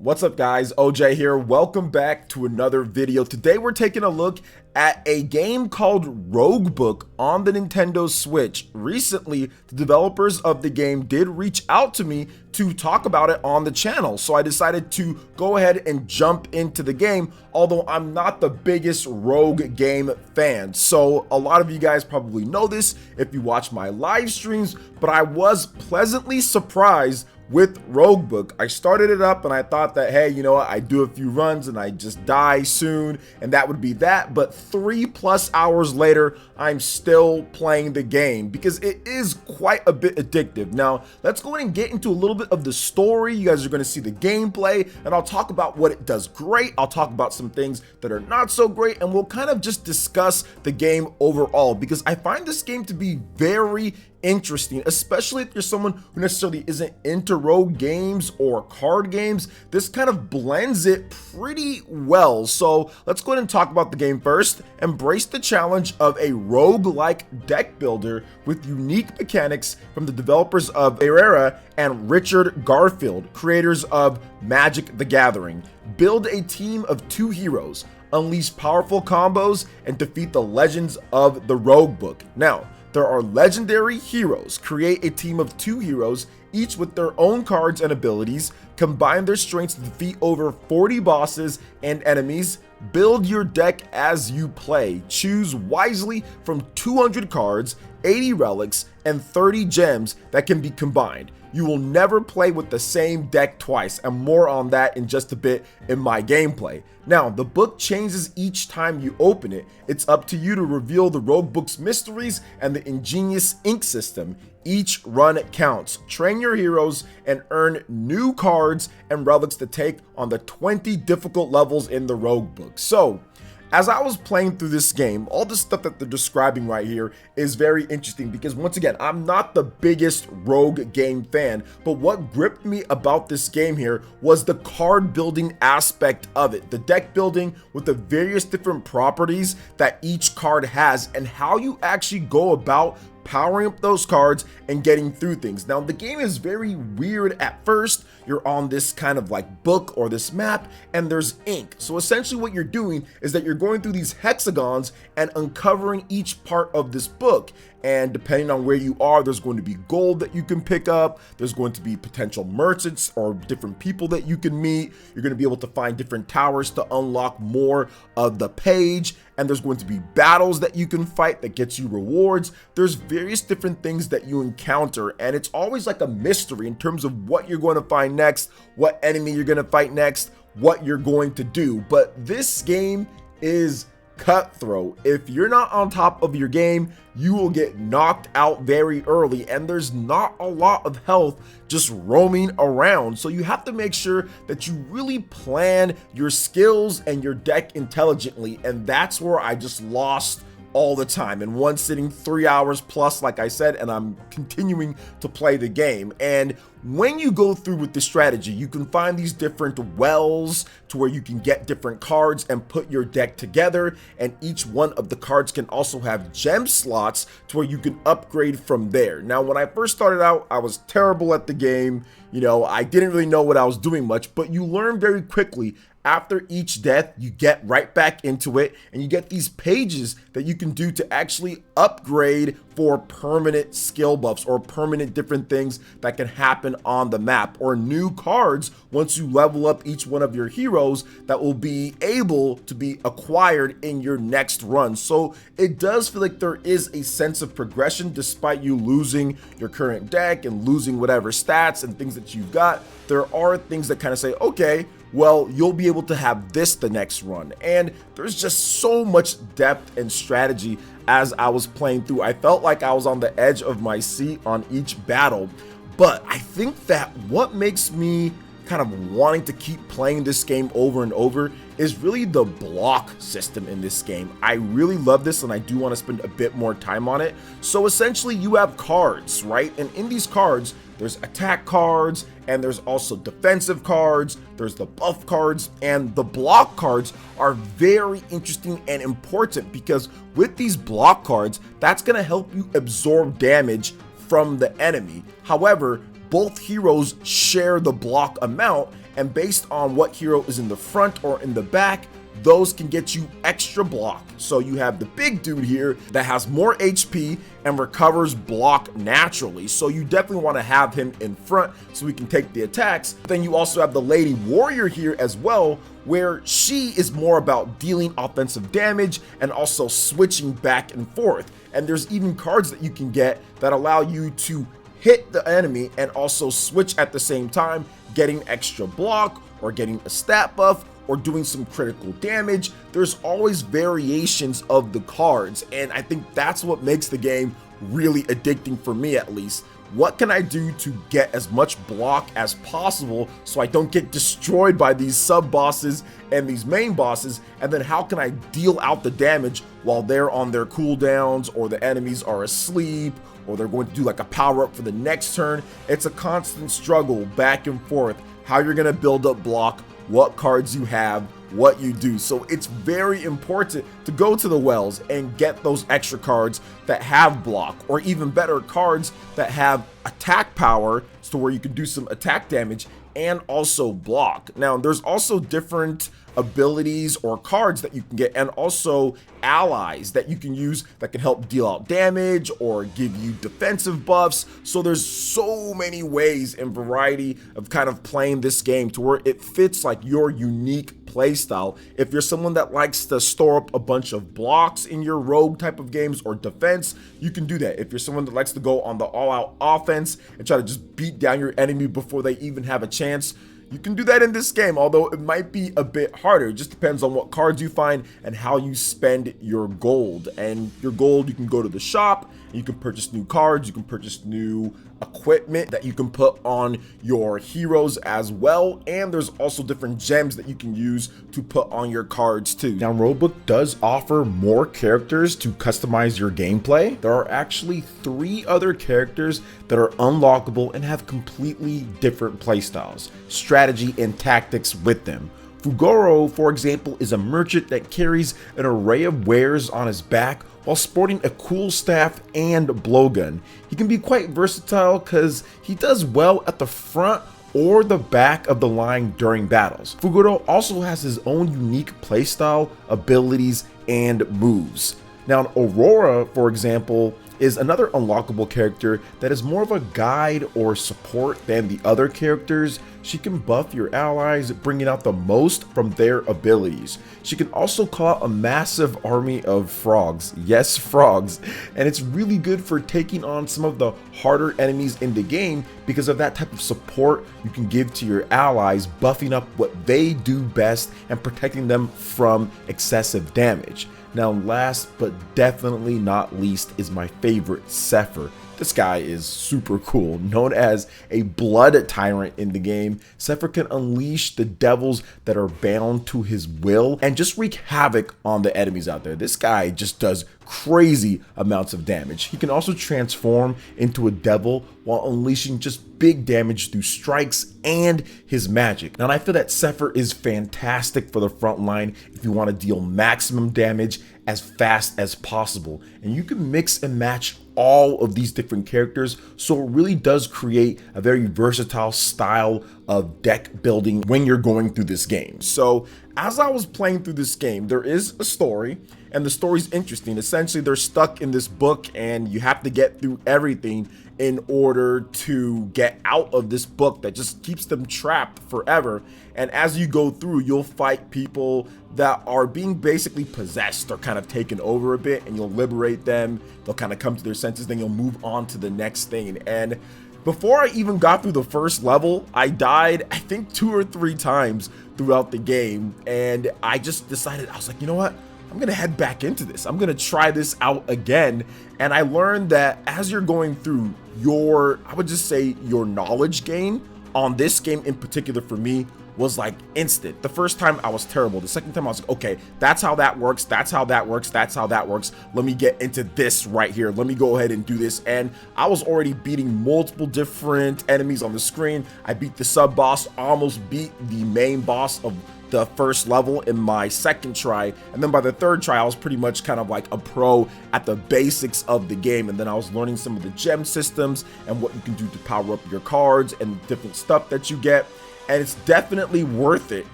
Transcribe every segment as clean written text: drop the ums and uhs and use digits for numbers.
What's up guys, OJ here. Welcome back to another video. Today we're taking a look at a game called Roguebook on the Nintendo Switch. Recently, the developers of the game did reach out to me to talk about it on the channel, so I decided to go ahead and jump into the game, although I'm not the biggest Rogue game fan. So a lot of you guys probably know this if you watch my live streams, but I was pleasantly surprised with Roguebook. I started it up and I thought that, hey, you know what, I do a few runs and I just die soon and that would be that. But 3+ hours later, I'm still playing the game because it is quite a bit addictive. Now, let's go ahead and get into a little bit of the story. You guys are going to see the gameplay and I'll talk about what it does great. I'll talk about some things that are not so great, and we'll kind of just discuss the game overall because I find this game to be very interesting, especially if you're someone who necessarily isn't into rogue games or card games. This kind of blends it pretty well. So let's go ahead and talk about the game first. Embrace the challenge of a rogue-like deck builder with unique mechanics from the developers of Era and Richard Garfield, creators of Magic the Gathering. Build a team of 2 heroes, unleash powerful combos, and defeat the legends of the Roguebook. Now, there are legendary heroes. Create a team of 2 heroes, each with their own cards and abilities. Combine their strengths to defeat over 40 bosses and enemies. Build your deck as you play. Choose wisely from 200 cards, 80 relics, and 30 gems that can be combined. You will never play with the same deck twice, and more on that in just a bit in my gameplay. Now, the book changes each time you open it. It's up to you to reveal the Roguebook's mysteries and the ingenious ink system. Each run counts. Train your heroes and earn new cards and relics to take on the 20 difficult levels in the Roguebook. So, as I was playing through this game, all the stuff that they're describing right here is very interesting because, once again, I'm not the biggest rogue game fan, but what gripped me about this game here was the card building aspect of it. The deck building with the various different properties that each card has and how you actually go about powering up those cards and getting through things. Now, the game is very weird at first. You're on this kind of like book or this map and there's ink. So essentially what you're doing is that you're going through these hexagons and uncovering each part of this book. And depending on where you are, there's going to be gold that you can pick up. There's going to be potential merchants or different people that you can meet. You're going to be able to find different towers to unlock more of the page. And there's going to be battles that you can fight that gets you rewards. There's various different things that you encounter, and it's always like a mystery in terms of what you're going to find next, what enemy you're going to fight next, what you're going to do. But this game is cutthroat. If you're not on top of your game, you will get knocked out very early, and there's not a lot of health just roaming around. So you have to make sure that you really plan your skills and your deck intelligently, and that's where I just lost all the time in one sitting, 3 hours plus, like I said, and I'm continuing to play the game. And when you go through with the strategy, you can find these different wells to where you can get different cards and put your deck together, and each one of the cards can also have gem slots to where you can upgrade from there. Now, when I first started out, I was terrible at the game. You know, I didn't really know what I was doing much, but you learn very quickly. After each death, you get right back into it, and you get these pages that you can do to actually upgrade for permanent skill buffs or permanent different things that can happen on the map, or new cards once you level up each one of your heroes that will be able to be acquired in your next run. So it does feel like there is a sense of progression despite you losing your current deck and losing whatever stats and things that you've got. There are things that kind of say, okay, well, you'll be able to have this the next run. And there's just so much depth and strategy as I was playing through. I felt like I was on the edge of my seat on each battle. But I think that what makes me kind of wanting to keep playing this game over and over is really the block system in this game. I really love this, and I do want to spend a bit more time on it. So essentially you have cards, right? And in these cards, there's attack cards, and there's also defensive cards, there's the buff cards, and the block cards are very interesting and important because with these block cards, that's going to help you absorb damage from the enemy. However, both heroes share the block amount, and based on what hero is in the front or in the back, those can get you extra block. So you have the big dude here that has more HP and recovers block naturally. So you definitely want to have him in front so he can take the attacks. Then you also have the lady warrior here as well, where she is more about dealing offensive damage and also switching back and forth. And there's even cards that you can get that allow you to hit the enemy and also switch at the same time, getting extra block or getting a stat buff or doing some critical damage. There's always variations of the cards, and I think that's what makes the game really addicting for me, at least. What can I do to get as much block as possible so I don't get destroyed by these sub bosses and these main bosses? And then how can I deal out the damage while they're on their cooldowns, or the enemies are asleep, or they're going to do like a power up for the next turn? It's a constant struggle back and forth, how you're gonna build up block, what cards you have, what you do. So it's very important to go to the wells and get those extra cards that have block, or even better, cards that have attack power, so where you can do some attack damage and also block. Now there's also different abilities or cards that you can get, and also allies that you can use that can help deal out damage or give you defensive buffs. So there's so many ways and variety of kind of playing this game to where it fits like your unique playstyle. If you're someone that likes to store up a bunch of blocks in your rogue type of games or defense, you can do that. If you're someone that likes to go on the all-out offense and try to just beat down your enemy before they even have a chance, you can do that in this game, although it might be a bit harder. It just depends on what cards you find and how you spend your gold. And your gold, you can go to the shop, and you can purchase new cards, you can purchase new equipment that you can put on your heroes as well, and there's also different gems that you can use to put on your cards too. Now Roguebook does offer more characters to customize your gameplay. There are actually 3 other characters that are unlockable and have completely different playstyles, strategy, and tactics with them. Fugoro, for example, is a merchant that carries an array of wares on his back while sporting a cool staff and blowgun. He can be quite versatile because he does well at the front or the back of the line during battles. Fugoro also has his own unique playstyle, abilities, and moves. Now Aurora, for example, is another unlockable character that is more of a guide or support than the other characters. She can buff your allies, bringing out the most from their abilities. She can also call out a massive army of frogs. Yes, frogs. And it's really good for taking on some of the harder enemies in the game because of that type of support you can give to your allies, buffing up what they do best and protecting them from excessive damage. Now last but definitely not least is my favorite, Sepher. This guy is super cool. Known as a blood tyrant in the game, Sepher can unleash the devils that are bound to his will and just wreak havoc on the enemies out there. This guy just does crazy amounts of damage. He can also transform into a devil while unleashing just big damage through strikes and his magic. Now, and I feel that Sepher is fantastic for the front line if you want to deal maximum damage as fast as possible. And you can mix and match all of these different characters, so it really does create a very versatile style of deck building when you're going through this game. So as I was playing through this game, there is a story, and the story's interesting. Essentially, they're stuck in this book and you have to get through everything in order to get out of this book that just keeps them trapped forever. And as you go through, you'll fight people that are being basically possessed or kind of taken over a bit, and you'll liberate them. They'll kind of come to their senses, then you'll move on to the next thing. And before I even got through the first level, I died, I think 2 or 3 times throughout the game. And I just decided, I was like, you know what? I'm gonna head back into this. I'm gonna try this out again. And I learned that as you're going through, I would just say your knowledge gain on this game in particular for me was like instant. The first time I was terrible. The second time I was like, okay, that's how that works. That's how that works. That's how that works. Let me get into this right here. Let me go ahead and do this. And I was already beating multiple different enemies on the screen. I beat the sub boss, almost beat the main boss of the first level in my second try, and then by the third try I was pretty much kind of like a pro at the basics of the game. And then I was learning some of the gem systems and what you can do to power up your cards and different stuff that you get. and it's definitely worth it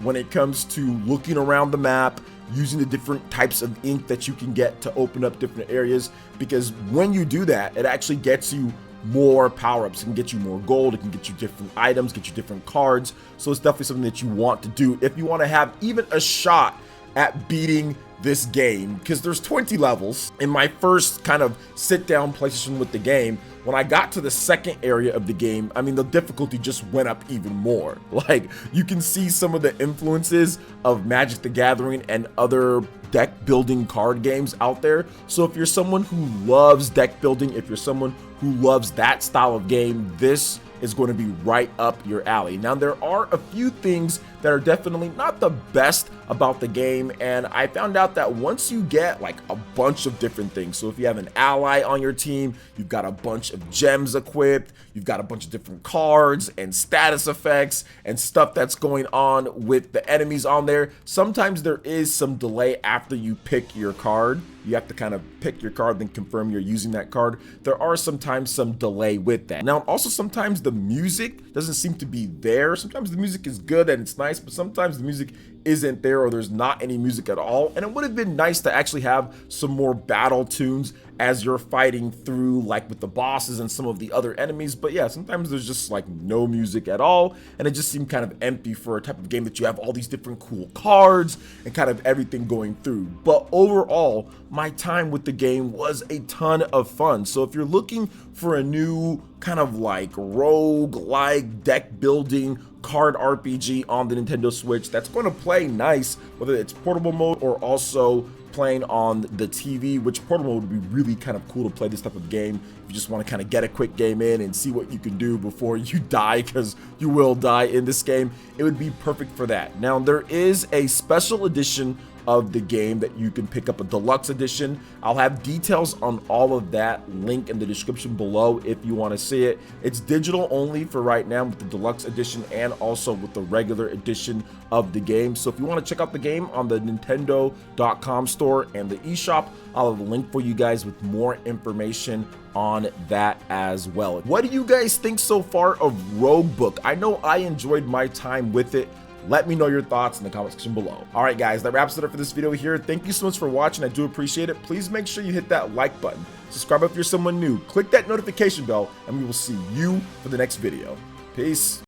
when it comes to looking around the map, using the different types of ink that you can get to open up different areas, because when you do that, it actually gets you more power-ups. It can get you more gold, it can get you different items, get you different cards. So it's definitely something that you want to do if you want to have even a shot at beating this game, because there's 20 levels. In my first kind of sit down play session with the game, when I got to the second area of the game, I mean, the difficulty just went up even more. Like, you can see some of the influences of Magic the Gathering and other deck building card games out there. So if you're someone who loves deck building, if you're someone who loves that style of game, this is going to be right up your alley. Now, there are a few things that are definitely not the best about the game, and I found out that once you get like a bunch of different things, so if you have an ally on your team, you've got a bunch of gems equipped, you've got a bunch of different cards and status effects and stuff that's going on with the enemies on there, sometimes there is some delay after you pick your card. You have to kind of pick your card, then confirm you're using that card. There are sometimes some delay with that. Now, also sometimes the music doesn't seem to be there. Sometimes the music is good and it's nice, but sometimes the music isn't there, or there's not any music at all. And it would have been nice to actually have some more battle tunes as you're fighting through, like with the bosses and some of the other enemies. But yeah, sometimes there's just like no music at all, and it just seemed kind of empty for a type of game that you have all these different cool cards and kind of everything going through. But overall, my time with the game was a ton of fun. So if you're looking for a new kind of like rogue-like deck building card RPG on the Nintendo Switch that's going to play nice, whether it's portable mode or also playing on the TV, which portable would be really kind of cool to play this type of game if you just want to kind of get a quick game in and see what you can do before you die, because you will die in this game. It would be perfect for that. Now, there is a special edition of the game that you can pick up, a deluxe edition. I'll have details on all of that link in the description below if you want to see it. It's digital only for right now with the deluxe edition and also with the regular edition of the game. So if you want to check out the game on the Nintendo.com store and the eShop, I'll have a link for you guys with more information on that as well. What do you guys think so far of Roguebook? I know I enjoyed my time with it. Let me know your thoughts in the comment section below. All right, guys, that wraps it up for this video here. Thank you so much for watching. I do appreciate it. Please make sure you hit that like button. Subscribe if you're someone new. Click that notification bell, and we will see you for the next video. Peace.